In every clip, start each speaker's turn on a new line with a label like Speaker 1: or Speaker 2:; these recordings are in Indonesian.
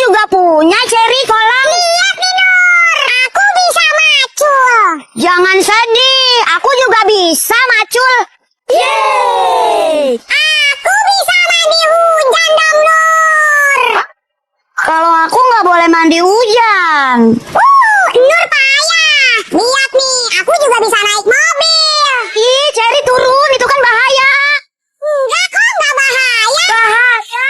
Speaker 1: juga punya Cherry kolam. Lihat nih Nur, aku bisa macul. Jangan sedih, aku juga bisa macul. Yeay! Aku bisa mandi hujan dong Nur. Kalau aku nggak boleh mandi hujan. Nur payah. Lihat nih, aku juga bisa naik mobil. Ih, Cherry turun, itu kan bahaya. Enggak kok, enggak bahaya. Bahaya.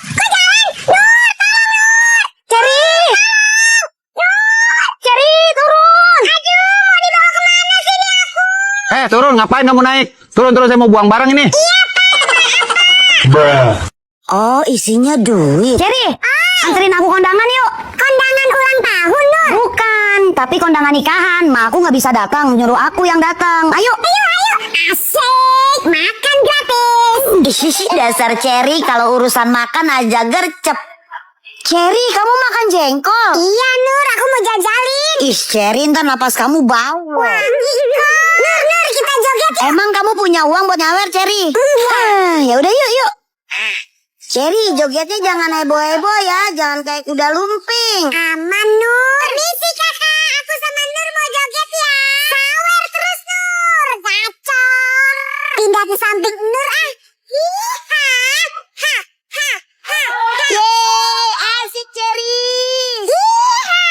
Speaker 1: Kok jalan? Nur, tolong Nur. Cherry. Nur. Cherry, turun. Aduh, mau dibawa kemana sih ini aku?
Speaker 2: Turun, ngapain kamu naik? Turun, saya mau buang barang ini.
Speaker 1: Iya, Pak. Oh, isinya duit. Cherry, anterin aku kondangan yuk. Kondangan ulang tahun, Nur? Bukan, tapi kondangan nikahan. Ma, aku nggak bisa datang, nyuruh aku yang datang. Ayo. Asik, makan gratis. Dasar Cherry, kalau urusan makan aja gercep. Cherry, kamu makan jengkol? Iya, Nur, aku mau jajalin. Ih, Cherry, ntar napas kamu bau. Wah, Nur, kita joget ya. Emang kamu punya uang buat nyawer, Cherry? Ya udah yuk. Cherry, jogetnya jangan heboh-heboh ya, jangan kayak kuda lumping. Aman, Nur. Permisi, Kakak. Aku sama Nur mau joget ya. Sawer terus, Nur. Gacor. Pindah ke samping Nur, ah. Hiha. Yeay, asik, Cherry. Hiha.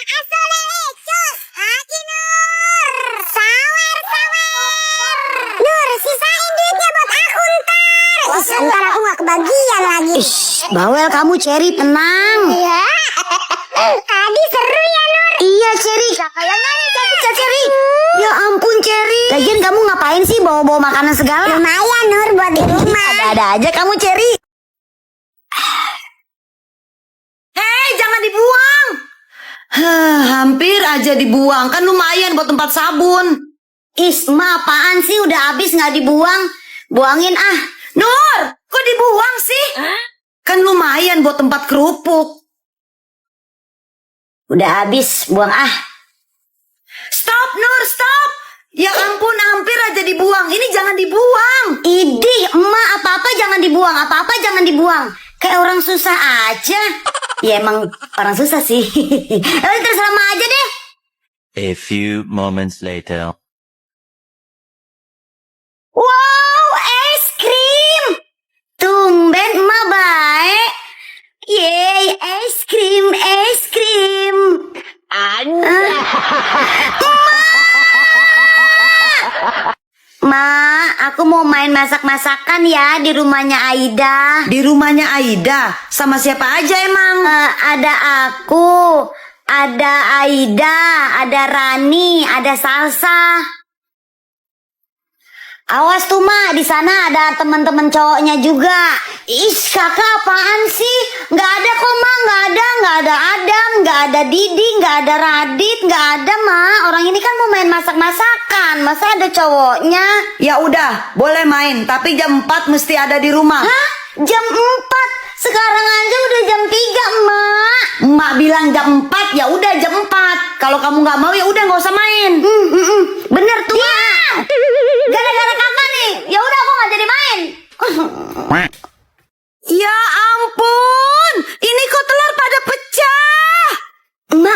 Speaker 1: Assalamualaikum. Aki, Nur. Sawer. Nur, sisain duitnya buat aku ntar. Ntar aku gak kebagian lagi. Bawel kamu, Cherry, tenang. Iya. Tadi seru ya, Nur. Iya, Cherry. Kayaknya nih cantik, Cherry. Ya ampun, Cherry. Lagian kamu ngapain sih bawa-bawa makanan segala? Lumayan, Nur, buat di rumah. Ada-ada aja kamu, Cherry.
Speaker 3: Jangan dibuang. Hampir aja dibuang. Kan lumayan buat tempat sabun.
Speaker 1: Isma, apaan sih? Udah habis nggak dibuang? Buangin ah.
Speaker 3: Nur, kok dibuang sih? Kan lumayan buat tempat kerupuk.
Speaker 1: Udah habis, buang ah.
Speaker 3: Stop, Nur, stop. Ya ampun, hampir aja dibuang. Ini jangan dibuang.
Speaker 1: Idih, emak, apa-apa jangan dibuang. Kayak orang susah aja. Ya emang orang susah sih. Terserah emak aja deh.
Speaker 4: A few moments later.
Speaker 1: Wow, es krim. Tumben emak baik. Yeay, es krim. Ma, aku mau main masak-masakan ya di rumahnya Aida.
Speaker 3: Di rumahnya Aida? Sama siapa aja emang?
Speaker 1: Ada aku, ada Aida, ada Rani, ada Salsa. Awas tuh, Ma, di sana ada teman-teman cowoknya juga. Ish, kakak apaan sih? Nggak ada kok, Ma, nggak ada Adam, nggak ada Didi, nggak ada Radit, nggak ada, Ma. Orang ini kan mau main masak-masakan, masa ada cowoknya?
Speaker 3: Ya udah, boleh main, tapi jam 4 mesti ada di rumah.
Speaker 1: Hah? Jam 4? Sekarang aja udah jam 3, Mak.
Speaker 3: Emak bilang jam 4, ya udah jam 4. Kalau kamu nggak mau ya udah nggak usah main.
Speaker 1: Bener tuh, Mak. Gara-gara kakak nih, ya udah aku nggak jadi main.
Speaker 3: Ya ampun, ini kok telur pada pecah.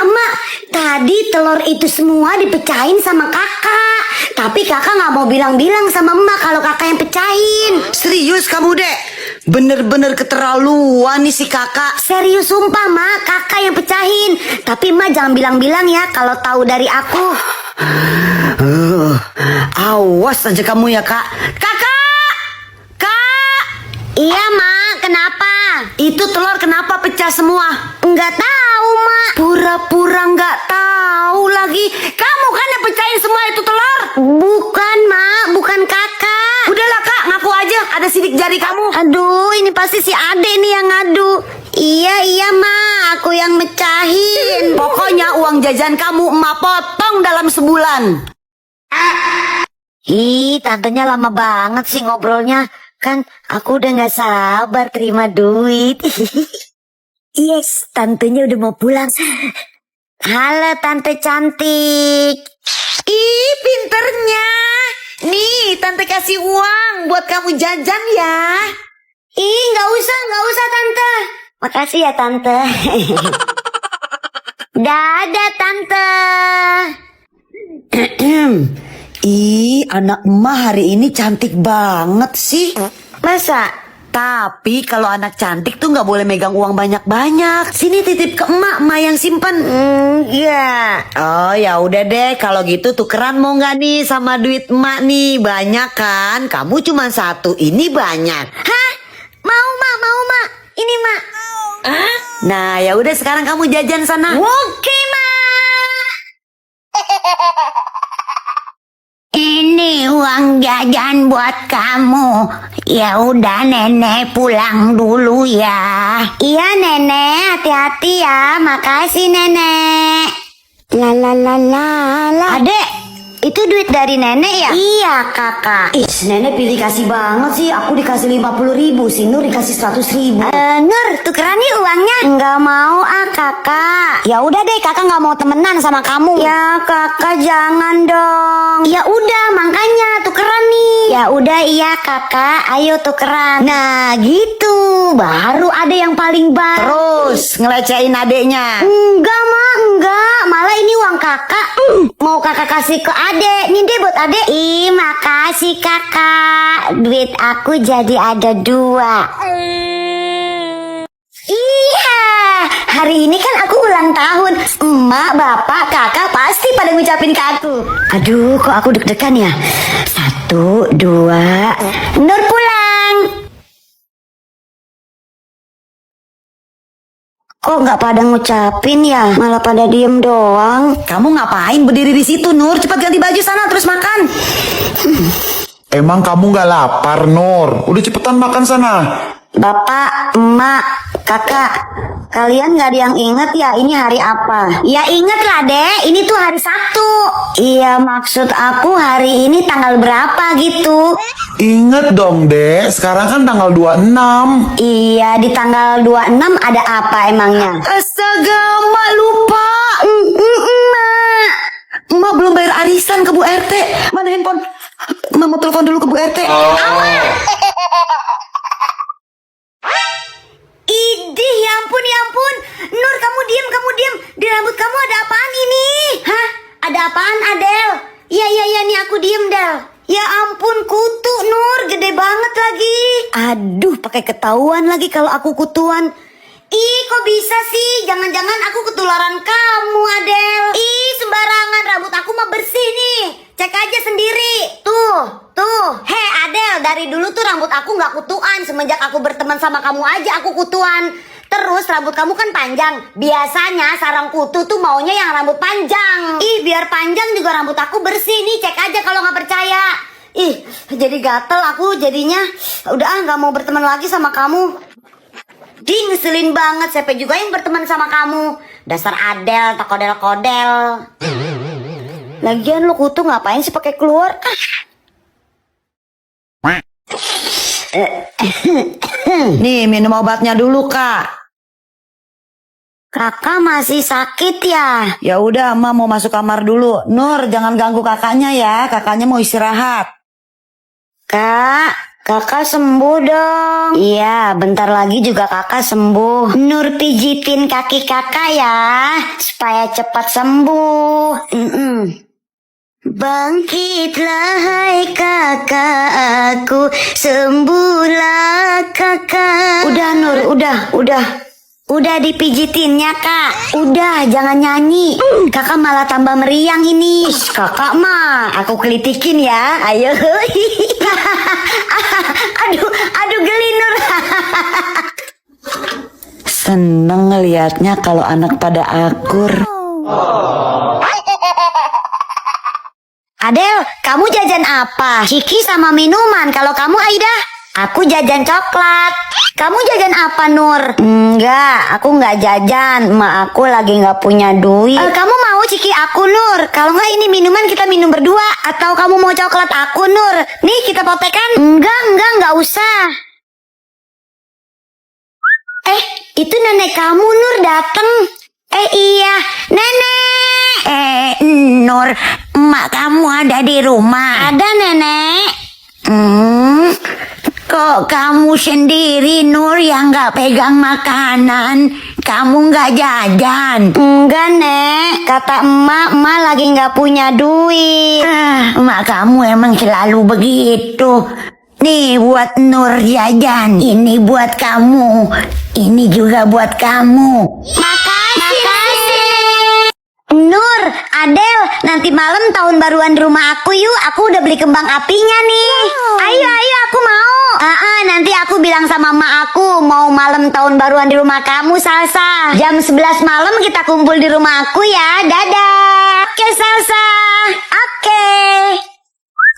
Speaker 1: Mak, tadi telur itu semua dipecahin sama kakak. Tapi kakak nggak mau bilang-bilang sama emak kalau kakak yang pecahin.
Speaker 3: Serius kamu, Dek? Bener-bener keterlaluan nih si kakak.
Speaker 1: Serius sumpah, Mak, kakak yang pecahin. Tapi emak jangan bilang-bilang ya kalau tahu dari aku.
Speaker 3: Awas aja kamu ya, Kak. Kakak! Kak!
Speaker 1: Iya, Mak, kenapa?
Speaker 3: Itu telur kenapa pecah semua?
Speaker 1: Nggak tahu, Mak.
Speaker 3: Pura-pura nggak tahu lagi. Kamu kan yang pecahin semua itu telur?
Speaker 1: Bukan, Mak, bukan kakak.
Speaker 3: Udahlah, Kak, ngaku aja ada sidik jari kamu.
Speaker 1: Aduh, ini pasti si Ade nih yang ngadu. Iya, Mak, aku yang mecahin.
Speaker 3: Pokoknya uang jajan kamu emak potong dalam sebulan.
Speaker 1: Ih, tantenya lama banget sih ngobrolnya. Kan aku udah gak sabar terima duit. Yes, tantenya udah mau pulang. Halo, tante cantik.
Speaker 3: Ih, pinternya. Nih, tante kasih uang buat kamu jajan ya.
Speaker 1: Ih, gak usah tante. Makasih ya Tante. Dadah Tante.
Speaker 3: Ih, anak emak hari ini cantik banget sih.
Speaker 1: Masa?
Speaker 3: Tapi kalau anak cantik tuh nggak boleh megang uang banyak-banyak. Sini titip ke emak yang simpen.
Speaker 1: Iya.
Speaker 3: Oh ya udah deh, kalau gitu tukeran mau nggak nih sama duit emak nih? Banyak kan? Kamu cuma satu, ini banyak.
Speaker 1: Hah? Mau mak. Ini mak.
Speaker 3: Nah ya udah sekarang kamu jajan sana.
Speaker 1: Oke mak. Ini uang jajan buat kamu. Ya udah nenek pulang dulu ya. Iya nenek, hati-hati ya. Makasih nenek. La. Adek, itu duit dari nenek ya? Iya kakak.
Speaker 3: Ih, nenek pilih kasih banget sih. Aku dikasih 50.000, si Nur dikasih 100.000.
Speaker 1: Nur, tukeran nih uangnya. Enggak mau kakak. Ya udah deh, kakak nggak mau temenan sama kamu. Ya kakak jangan dong. Ya udah, makanya tukeran nih. Ya udah iya kakak, ayo tukeran. Nah gitu, baru ada yang paling baik.
Speaker 3: Terus ngelecehin adeknya.
Speaker 1: Enggak mak, enggak. Malah ini uang kakak. Mau kakak kasih ke adek. Nih deh buat adek. Ih makasih kakak. Duit aku jadi ada 2. Iya, hari ini kan aku ulang tahun. Emak, bapak, kakak pasti pada ngucapin ke aku. Aduh, kok aku deg-degan ya. 1, 2, Nur pulang. Kok nggak pada ngucapin ya? Malah pada diem doang.
Speaker 3: Kamu ngapain berdiri di situ, Nur? Cepat ganti baju sana terus makan.
Speaker 5: Emang kamu nggak lapar, Nur? Udah cepetan makan sana.
Speaker 1: Bapak, emak, kakak, kalian nggak ada yang inget ya ini hari apa? Ya inget lah dek, ini tuh hari Sabtu. Iya maksud aku hari ini tanggal berapa gitu.
Speaker 5: Ingat dong, Dek. Sekarang kan tanggal 26.
Speaker 1: Iya di tanggal 26 ada apa emangnya?
Speaker 3: Astaga, emak lupa.
Speaker 1: Emak.
Speaker 3: Emak belum bayar arisan ke Bu RT. Mana handphone? Emak mau telepon dulu ke Bu RT.
Speaker 1: Idih, ya ampun. Nur, kamu diem. Di rambut kamu ada apaan ini? Hah? Ada apaan, Adel? Iya, nih aku diem, Del. Ya ampun, kutu, Nur. Gede banget lagi.
Speaker 3: Aduh, pakai ketahuan lagi kalau aku kutuan.
Speaker 1: Ih, kok bisa sih? Jangan-jangan aku ketularan kamu, Adel. Ih, sembarangan. Rambut aku mah bersih nih. Cek aja sendiri. Tuh. Hei, Adel, dari dulu tuh rambut aku nggak kutuan. Semenjak aku berteman sama kamu aja aku kutuan. Terus rambut kamu kan panjang. Biasanya sarang kutu tuh maunya yang rambut panjang. Ih, biar panjang juga rambut aku bersih nih. Cek aja kalau nggak percaya. Ih, jadi gatel aku jadinya. Udah nggak mau berteman lagi sama kamu. Di ngeselin banget, siapa juga yang berteman sama kamu. Dasar Adel, tak kodel-kodel. Lagian lu kutu ngapain sih pakai keluar?
Speaker 3: Nih, minum obatnya dulu, Kak.
Speaker 1: Kakak masih sakit ya?
Speaker 3: Ya udah, emak mau masuk kamar dulu. Nur, jangan ganggu kakaknya ya. Kakaknya mau istirahat.
Speaker 1: Kakak sembuh dong. Iya, bentar lagi juga kakak sembuh. Nur pijitin kaki kakak ya, supaya cepat sembuh. Bangkitlah hai kakak, aku sembuhlah kakak. Udah Nur, udah dipijitinnya kak. Udah, jangan nyanyi. Kakak malah tambah meriang ini. Kakak mah, aku kelitikin ya. Ayo. aduh geli Nur.
Speaker 3: Seneng ngeliatnya kalau anak pada akur.
Speaker 1: Adel, kamu jajan apa? Ciki sama minuman. Kalau kamu Aida? Aku jajan coklat. Kamu jajan apa Nur? Enggak, aku nggak jajan. Emak aku lagi nggak punya duit. Kamu mau ciki aku Nur? Kalau nggak ini minuman kita minum berdua. Atau kamu mau coklat aku Nur? Nih kita potekan. Enggak usah. Itu nenek kamu Nur dateng. Iya, nenek. Nur, emak kamu ada di rumah? Ada nenek.
Speaker 3: Kok kamu sendiri Nur yang gak pegang makanan? Kamu gak jajan?
Speaker 1: Enggak, Nek. Kata emak lagi nggak punya duit.
Speaker 3: Emak kamu emang selalu begitu. Nih buat Nur jajan. Ini buat kamu. Ini juga buat kamu.
Speaker 1: Makasih. Nur, Adel, nanti malam tahun baruan di rumah aku yuk. Aku udah beli kembang apinya nih. Ayo, aku mau. Nanti aku bilang sama emak aku mau malam tahun baruan di rumah kamu, Salsa. Jam 11 malam kita kumpul di rumah aku ya. Dadah. Oke, Salsa. Oke.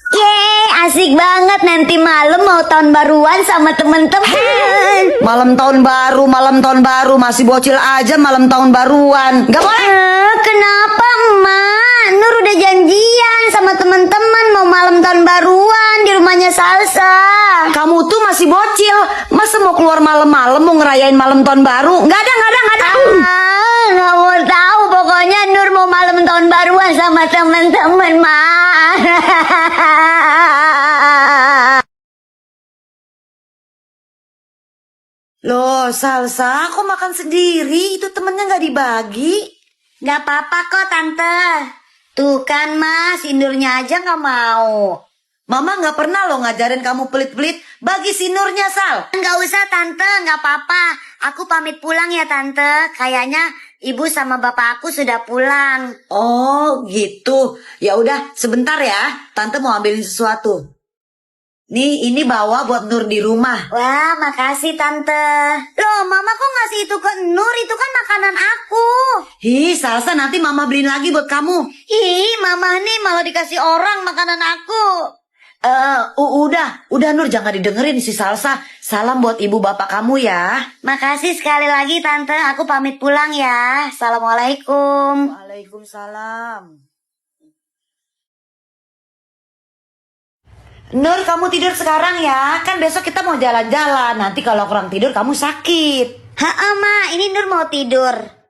Speaker 1: Yeay, asik banget nanti malam mau tahun baruan sama temen-temen.
Speaker 3: Malam tahun baru. Masih bocil aja malam tahun baruan. Gak boleh.
Speaker 1: Kenapa, Emak? Nur udah janjian sama temen-temen mau malam tahun baruan di rumahnya Salsa.
Speaker 3: Kamu tuh masih bocil. Masa mau keluar malam-malam mau ngerayain malam tahun baru? Gak ada.
Speaker 1: Nggak mau tahu, pokoknya Nur mau malam tahun baruan sama temen-temen, Mak.
Speaker 3: Loh, Salsa, aku makan sendiri. Itu temennya gak dibagi.
Speaker 1: Gak apa-apa kok, Tante. Tuh kan, Mas, si Nurnya aja gak mau.
Speaker 3: Mama gak pernah loh ngajarin kamu pelit-pelit. Bagi si Nurnya, Sal.
Speaker 1: Nggak usah, Tante, nggak apa-apa. Aku pamit pulang ya, Tante. Kayaknya ibu sama bapak aku sudah pulang.
Speaker 3: Oh, gitu. Ya udah, sebentar ya. Tante mau ambilin sesuatu. Nih, ini bawa buat Nur di rumah.
Speaker 1: Wah, makasih, Tante. Loh, Mama kok ngasih itu ke Nur? Itu kan makanan aku.
Speaker 3: Hi, Salsa, nanti Mama beliin lagi buat kamu.
Speaker 1: Ih, Mama nih malah dikasih orang makanan aku.
Speaker 3: Udah Nur, jangan didengerin si Salsa. Salam buat ibu bapak kamu ya.
Speaker 1: Makasih sekali lagi, Tante. Aku pamit pulang ya. Assalamualaikum.
Speaker 3: Waalaikumsalam. Nur, kamu tidur sekarang ya. Kan besok kita mau jalan-jalan. Nanti kalau kurang tidur kamu sakit.
Speaker 1: Ma, ini Nur mau tidur.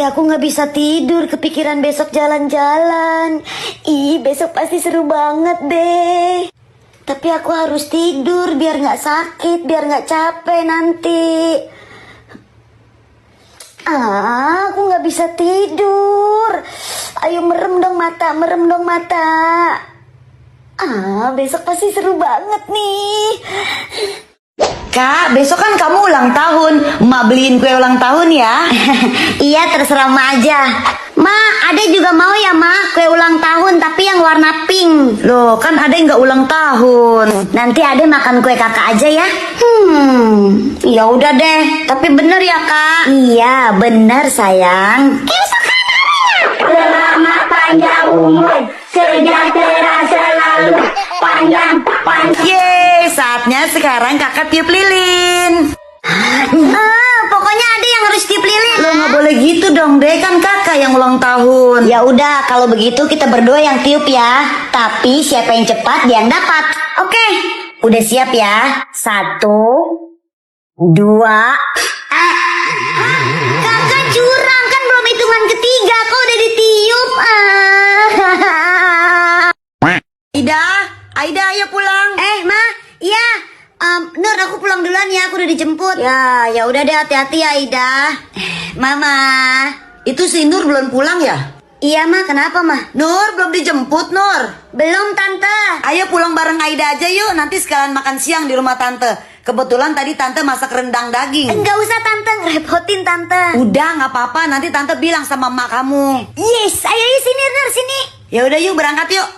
Speaker 1: Aku nggak bisa tidur, kepikiran besok jalan-jalan. Besok pasti seru banget deh. Tapi aku harus tidur biar nggak sakit, biar nggak capek nanti. Aku nggak bisa tidur. Ayo merem dong mata. Besok pasti seru banget nih.
Speaker 3: Kak, besok kan kamu ulang tahun. Emak beliin kue ulang tahun ya.
Speaker 1: Iya, terserah Ma aja. Ma, Ade juga mau ya, Ma, kue ulang tahun tapi yang warna pink.
Speaker 3: Loh, kan ada yang nggak ulang tahun.
Speaker 1: Nanti Ade makan kue kakak aja ya. Ya udah deh. Tapi bener ya, Kak? Iya, bener sayang. Selamat panjang umur, sejahtera selalu, panjang.
Speaker 3: Yeay, saatnya sekarang kakak tiup lilin.
Speaker 1: Pokoknya Ade yang harus tiup lilin.
Speaker 3: Lo nggak boleh gitu dong, deh, kan kakak yang ulang tahun.
Speaker 1: Ya udah, kalau begitu kita berdua yang tiup ya. Tapi siapa yang cepat dia yang dapat. Oke, udah siap ya? 1, 2. Kakak curang, kan belum hitungan ketiga. Kok udah ditiup?
Speaker 3: Aida, ayo pulang.
Speaker 1: Ma, iya. Nur, aku pulang duluan ya. Aku udah dijemput. Ya udah deh, hati-hati ya, Aida. Mama.
Speaker 3: Itu si Nur belum pulang ya?
Speaker 1: Iya, Ma. Kenapa, Ma?
Speaker 3: Nur, belum dijemput, Nur.
Speaker 1: Belum, Tante.
Speaker 3: Ayo pulang bareng Aida aja yuk. Nanti sekalian makan siang di rumah Tante. Kebetulan tadi Tante masak rendang daging.
Speaker 1: Enggak usah, Tante. Ngerepotin, Tante.
Speaker 3: Udah, nggak apa-apa. Nanti Tante bilang sama emak kamu.
Speaker 1: Yes, ayo sini, Nur, sini.
Speaker 3: Ya udah yuk, berangkat yuk.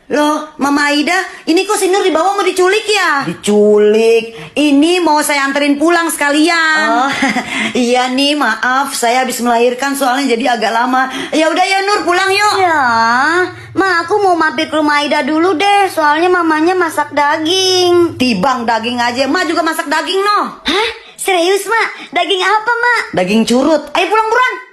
Speaker 3: Loh, Mama Aida, ini kok si Nur dibawa mau diculik ya? Diculik? Ini mau saya anterin pulang sekalian. Oh, iya nih, maaf. Saya habis melahirkan soalnya jadi agak lama. Ya udah ya Nur, pulang yuk.
Speaker 1: Ya, Ma, aku mau mampir ke rumah Aida dulu deh. Soalnya mamanya masak daging.
Speaker 3: Tibang daging aja, Ma juga masak daging noh.
Speaker 1: Hah? Serius, Ma? Daging apa, Ma?
Speaker 3: Daging curut. Ayo pulang buruan.